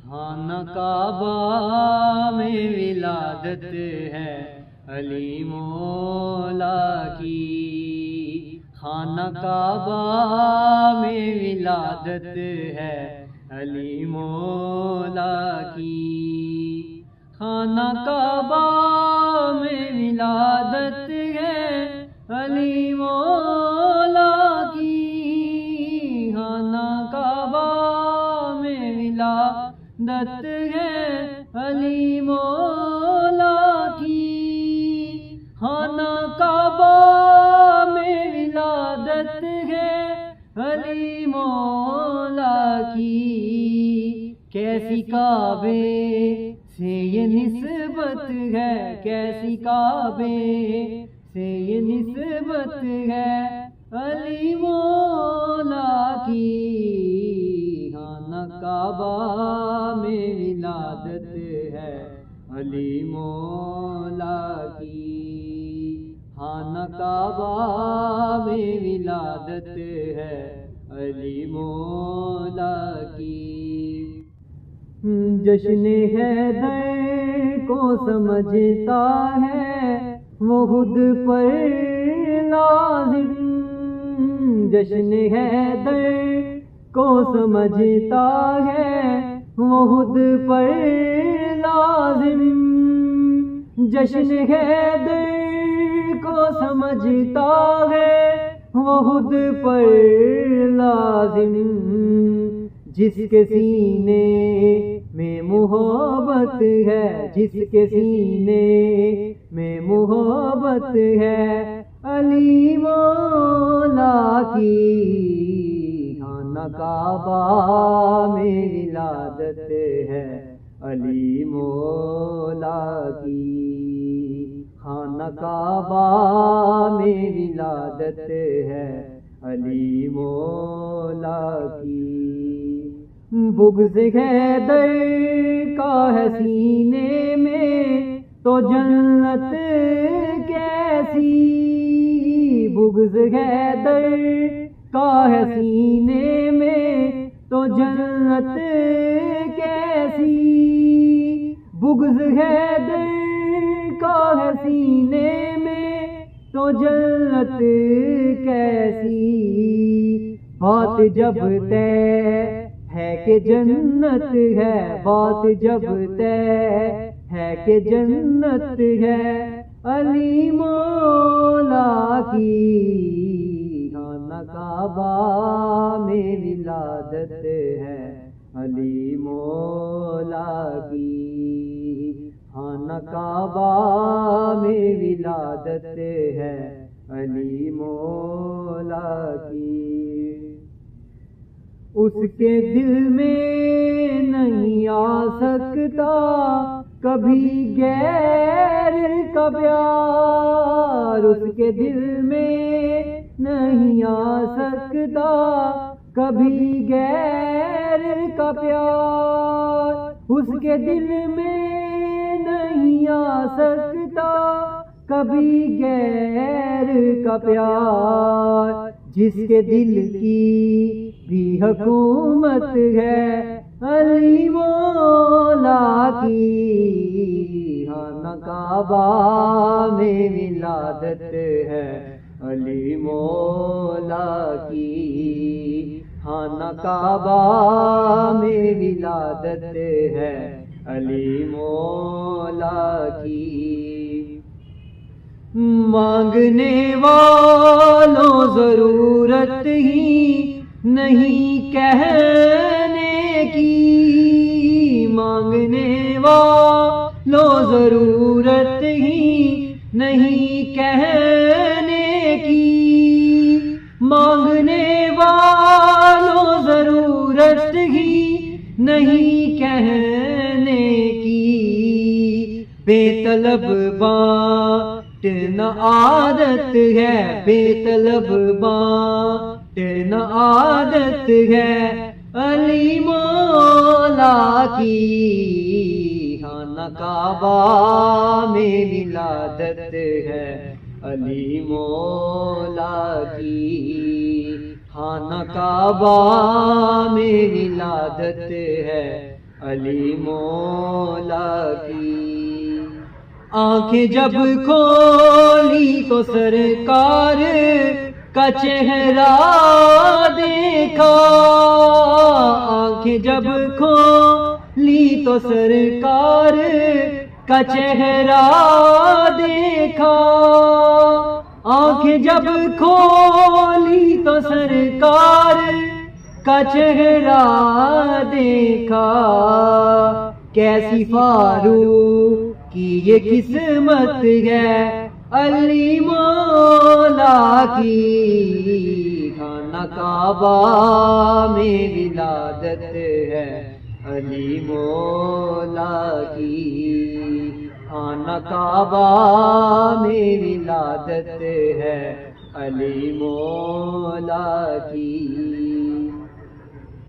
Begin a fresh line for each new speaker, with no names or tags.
خانہ کعبہ میں ولادت ہے علی مولا کی، خانہ کعبہ میں ولادت ہے علی مولا کی، خانہ کعبہ میں ولادت ہے علی مولا کی، خانہ کعبہ میں ولادت ہے علی مولا کی، خانہ کعبہ میں ولادت ہے علی مولا کی، کیسی کعبے سے یہ نسبت ہے، کیسی کعبے سے یہ نسبت ہے علی مولا کی، خانہ کعبہ میں ولادت ہے علی مولا کی، خانہ کعبہ میں ولادت ہے علی مولا کی، جشن حیدر کو سمجھتا ہے وہ خود پر لازم، جشن حیدر کو سمجھتا ہے وہ خود پر لازم، جشن حیدر کو سمجھتا ہے وہ خود پر لازم، جس کے سینے میں محبت ہے، جس کے سینے میں محبت ہے علی مولا کی، خانہ کعبہ میں ولادت ہے علی مولا کی، خانہ کعبہ میں ولادت ہے علی مولا کی، بغض حیدر کا ہے سینے میں تو جنت کیسی، بغض حیدر کا ہے سینے میں تو جنت کیسی، بغض حیدر کا ہے سینے میں تو جنت کیسی، بات جب طے ہے کہ جنت ہے، بات جب طے ہے کہ جنت ہے علی مولا کی، خانہ کعبہ میں ولادت ہے علی مولا کی، خانہ کعبہ میں ولادت ہے علی مولا کی، اس کے دل میں نہیں آ سکتا کبھی غیر کا پیار، اس کے دل میں نہیں آ سکتا کبھی غیر کا پیار، اس کے دل میں نہیں آ سکتا کبھی غیر کا پیار، جس کے دل کی بھی حکومت ہے علی مولا کی، خانہ کعبہ میں ولادت ہے علی مولا کی، خانہ کعبہ میں ولادت ہے علی مولا کی، مانگنے والوں ضرورت ہی نہیں کہنے کی، مانگنے والوں ضرورت ہی نہیں کہنے کی، مانگنے والوں ضرورت ہی نہیں کہنے کی، بے طلب بانٹنا عادت ہے، بے طلب بانٹنا عادت ہے علی مولا کی، خانہ کعبہ میں ولادت ہے علی مولا کی، خانہ کعبہ میں ولادت ہے علی مولا کی۔ آنکھیں جب کھولی تو سرکار کا چہرہ دیکھا، آنکھیں جب کھولی تو سرکار کا چہرہ دیکھا، آنکھیں جب کھولی تو سرکار کا چہرہ دیکھا۔ کیسی فاروق کی یہ قسمت ہے علی مولا کی، خانہ کعبہ میں ولادت ہے علی مولا کی، خانہ کعبہ میں ولادت ہے علی مولا کی۔